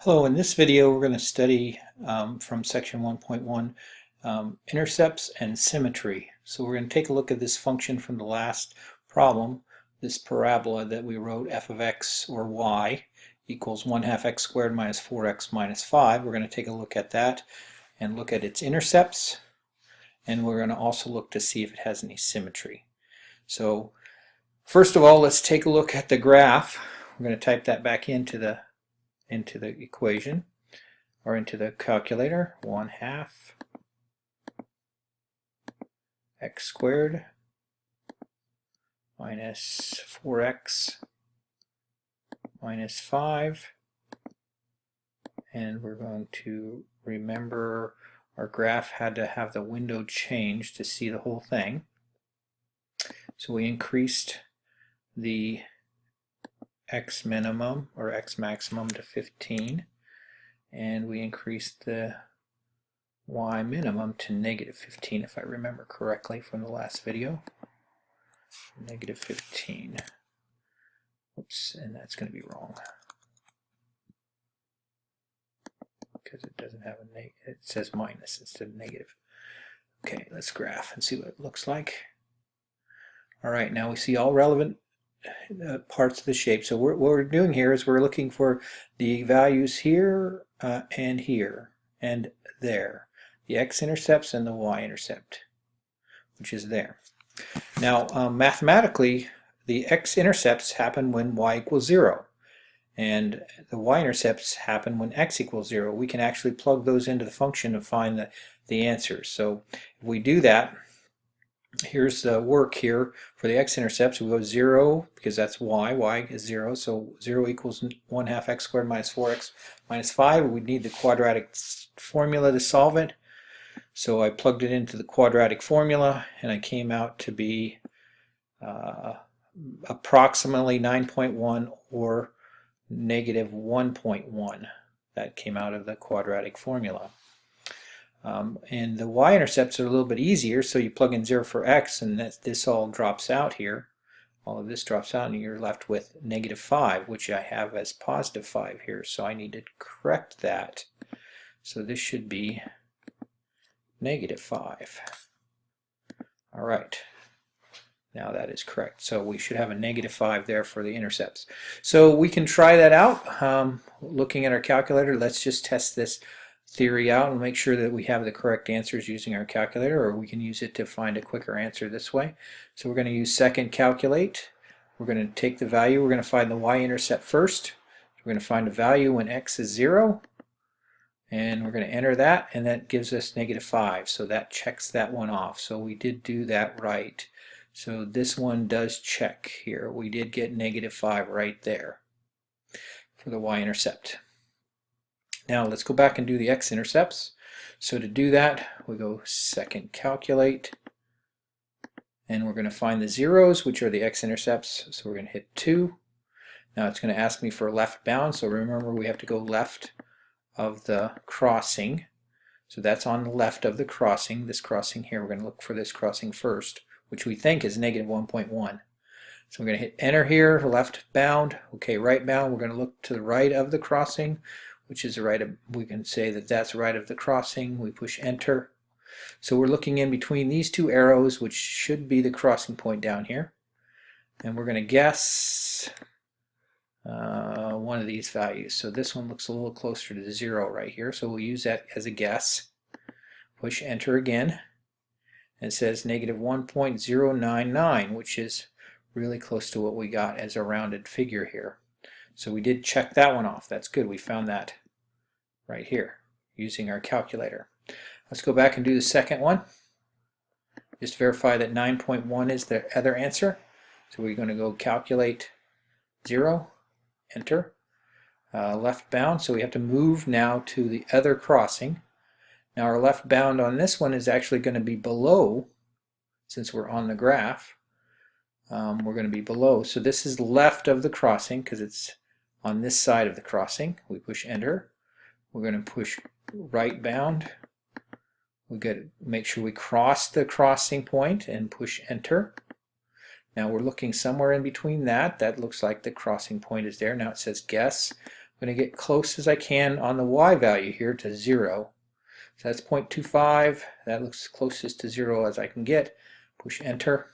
Hello, in this video we're going to study from section 1.1 intercepts and symmetry. So we're going to take a look at this function from the last problem, this parabola that we wrote f of x or y equals 1/2 x squared minus 4x minus 5. We're going to take a look at that and look at its intercepts, and we're going to also look to see if it has any symmetry. So first of all, let's take a look at the graph. We're going to type that back into the equation or into the calculator. 1/2 x squared minus 4x minus 5, and we're going to remember our graph had to have the window changed to see the whole thing, so we increased the x minimum or x maximum to 15, and we increased the y minimum to negative 15, if I remember correctly from the last video. Negative 15. Oops, and that's going to be wrong because it doesn't have a negative. It says minus instead of negative. Okay, let's graph and see what it looks like. Alright, now we see all relevant parts of the shape. So what we're doing here is we're looking for the values here and here and there. The x-intercepts and the y-intercept, which is there. Now mathematically, the x-intercepts happen when y equals 0, and the y-intercepts happen when x equals 0. We can actually plug those into the function and find the answers. So if we do that, here's the work here for the x-intercepts. We go 0 because that's y is 0, so 0 equals 1/2 x squared minus 4x minus 5. We need the quadratic formula to solve it. So I plugged it into the quadratic formula, and I came out to be approximately 9.1 or negative 1.1. That came out of the quadratic formula. And the y-intercepts are a little bit easier, so you plug in 0 for x, and this all drops out here. All of this drops out, and you're left with negative 5, which I have as positive 5 here, so I need to correct that. So this should be negative 5. All right, now that is correct. So we should have a negative 5 there for the intercepts. So we can try that out. Looking at our calculator, let's just test this theory out and make sure that we have the correct answers using our calculator, or we can use it to find a quicker answer this way. So we're going to use second calculate. We're going to take the value. We're going to find the y-intercept first. We're going to find a value when x is 0. And we're going to enter that, and that gives us negative 5. So that checks that one off. So we did do that right. So this one does check here. We did get negative 5 right there for the y-intercept. Now let's go back and do the x-intercepts. So to do that, we go second calculate, and we're going to find the zeros, which are the x-intercepts. So we're going to hit 2. Now it's going to ask me for left bound. So remember, we have to go left of the crossing. So that's on the left of the crossing. This crossing here, we're going to look for this crossing first, which we think is negative 1.1. So we're going to hit enter here, left bound. Okay, right bound, we're going to look to the right of the crossing, which is the right of, we can say that that's right of the crossing. We push enter. So we're looking in between these two arrows, which should be the crossing point down here. And we're going to guess one of these values. So this one looks a little closer to 0 right here, so we'll use that as a guess. Push enter again, and it says negative 1.099, which is really close to what we got as a rounded figure here. So we did check that one off. That's good. We found that right here using our calculator. Let's go back and do the second one. Just verify that 9.1 is the other answer. So we're going to go calculate 0, enter, left bound. So we have to move now to the other crossing. Now our left bound on this one is actually going to be below, since we're on the graph. We're going to be below. So this is left of the crossing because it's on this side of the crossing. We push enter. We're going to push right bound. We got to make sure we cross the crossing point and push enter. Now we're looking somewhere in between that. That looks like the crossing point is there. Now it says guess. going to get close as I can on the y value here to 0. So that's 0.25. That looks closest to 0 as I can get. Push enter.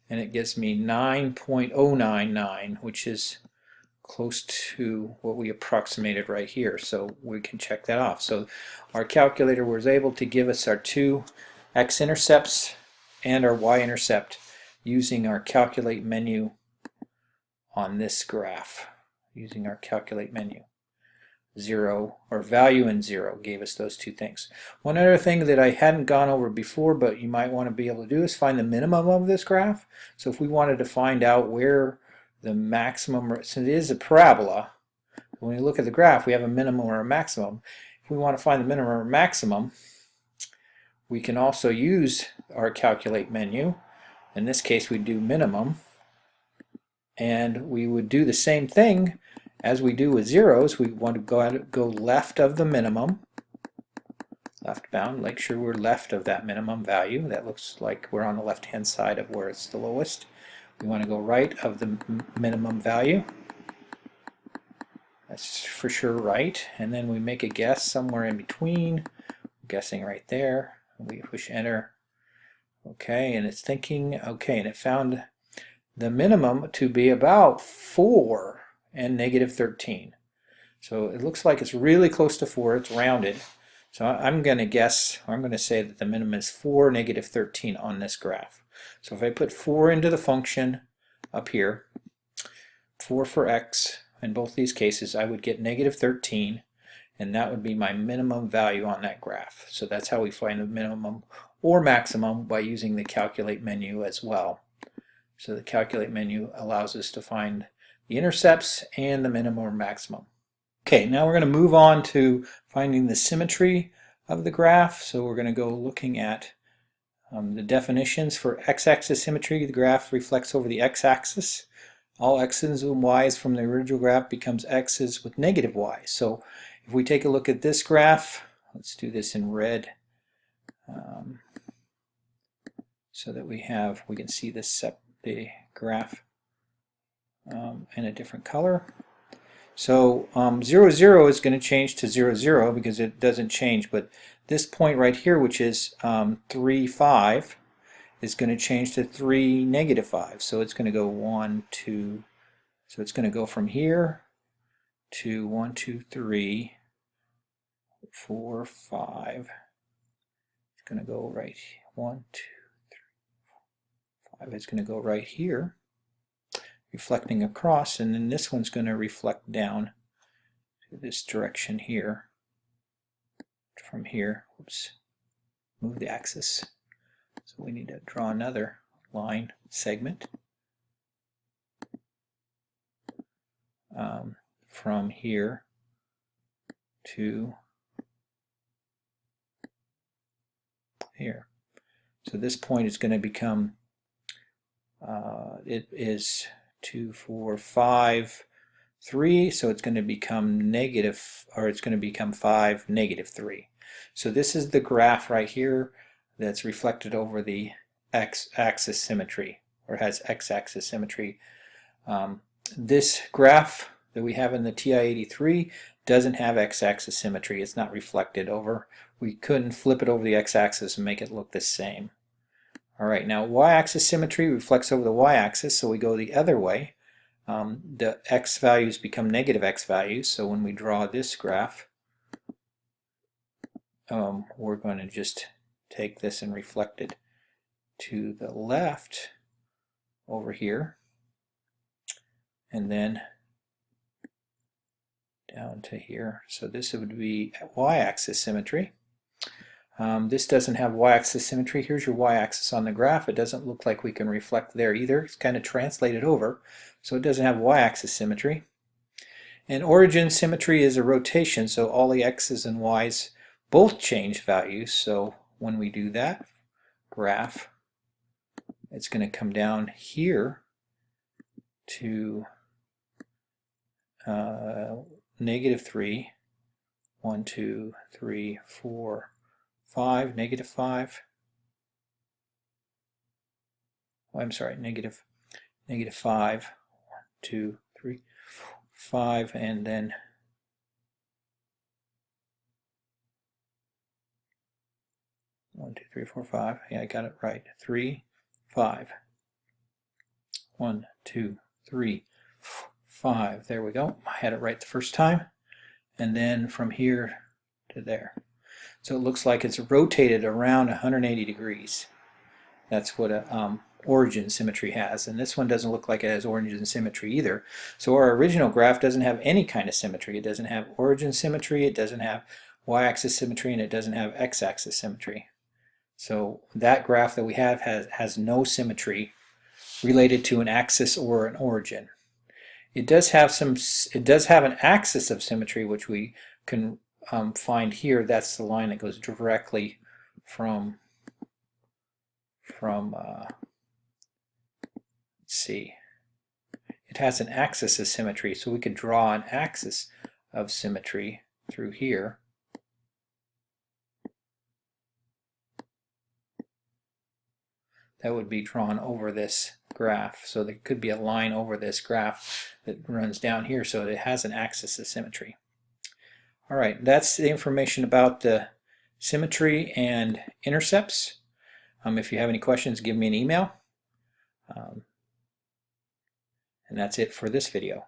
And it gives me 9.099, which is close to what we approximated right here. So we can check that off. So our calculator was able to give us our two x-intercepts and our y-intercept using our calculate menu on this graph. Using our calculate menu. 0 or value and 0 gave us those two things. One other thing that I hadn't gone over before but you might want to be able to do is find the minimum of this graph. So if we wanted to find out where the maximum, since it is a parabola, when we look at the graph we have a minimum or a maximum. If we want to find the minimum or maximum, we can also use our calculate menu. In this case we do minimum, and we would do the same thing as we do with zeros. We want to go left of the minimum, left bound, make sure we're left of that minimum value. That looks like we're on the left hand side of where it's the lowest. We want to go right of the minimum value. That's for sure right. And then we make a guess somewhere in between. I'm guessing right there. We push enter. Okay, and it's thinking, okay, and it found the minimum to be about 4 and negative 13. So it looks like it's really close to 4. It's rounded. So I'm going to guess, or I'm going to say that the minimum is 4, negative 13 on this graph. So if I put 4 into the function up here, 4 for x, in both these cases, I would get negative 13, and that would be my minimum value on that graph. So that's how we find the minimum or maximum, by using the calculate menu as well. So the calculate menu allows us to find the intercepts and the minimum or maximum. Okay, now we're going to move on to finding the symmetry of the graph. So we're going to go looking at the definitions for x-axis symmetry. The graph reflects over the x-axis. All x's and y's from the original graph becomes x's with negative y. So if we take a look at this graph, let's do this in red, so that we can see the graph in a different color. So 0, 0 is going to change to 0, 0 because it doesn't change, but this point right here, which is 3, 5, is going to change to 3, negative 5. So it's going to go 1, 2, so it's going to go from here to 1, 2, 3, 4, 5. It's going to go right 1, 2, 3, 4, 5. It's going to go right here, reflecting across, and then this one's going to reflect down to this direction here. From here, oops, move the axis. So we need to draw another line segment from here to here. So this point is going to become, it is 2, 4, 5, 3, so it's going to become negative, or it's going to become 5, negative 3. So this is the graph right here that's reflected over the x-axis symmetry, or has x-axis symmetry. This graph that we have in the TI-83 doesn't have x-axis symmetry. It's not reflected over. We couldn't flip it over the x-axis and make it look the same. Alright, now y-axis symmetry reflects over the y-axis, so we go the other way. The x values become negative x values, so when we draw this graph, we're going to just take this and reflect it to the left over here, and then down to here. So this would be y-axis symmetry. This doesn't have y-axis symmetry. Here's your y-axis on the graph. It doesn't look like we can reflect there either. It's kind of translated over, so it doesn't have y-axis symmetry. And origin symmetry is a rotation, so all the x's and y's both change values. So when we do that graph, it's going to come down here to negative 3, 1, 2, 3, 4, 5, negative 5. Oh, I'm sorry, negative 5, 1, 2, 3, 4, 5, and then 1, 2, 3, 4, 5. Yeah, I got it right. 3, 5. 1, 2, 3, 5. There we go. I had it right the first time. And then from here to there. So it looks like it's rotated around 180 degrees. That's what a origin symmetry has. And this one doesn't look like it has origin symmetry either. So our original graph doesn't have any kind of symmetry. It doesn't have origin symmetry, it doesn't have y-axis symmetry, and it doesn't have x-axis symmetry. So that graph that we have has no symmetry related to an axis or an origin. It does have an axis of symmetry, which we can find here. That's the line that goes directly from let's see. It has an axis of symmetry, so we could draw an axis of symmetry through here. That would be drawn over this graph. So there could be a line over this graph that runs down here, so it has an axis of symmetry. All right, that's the information about the symmetry and intercepts. If you have any questions, give me an email. And that's it for this video.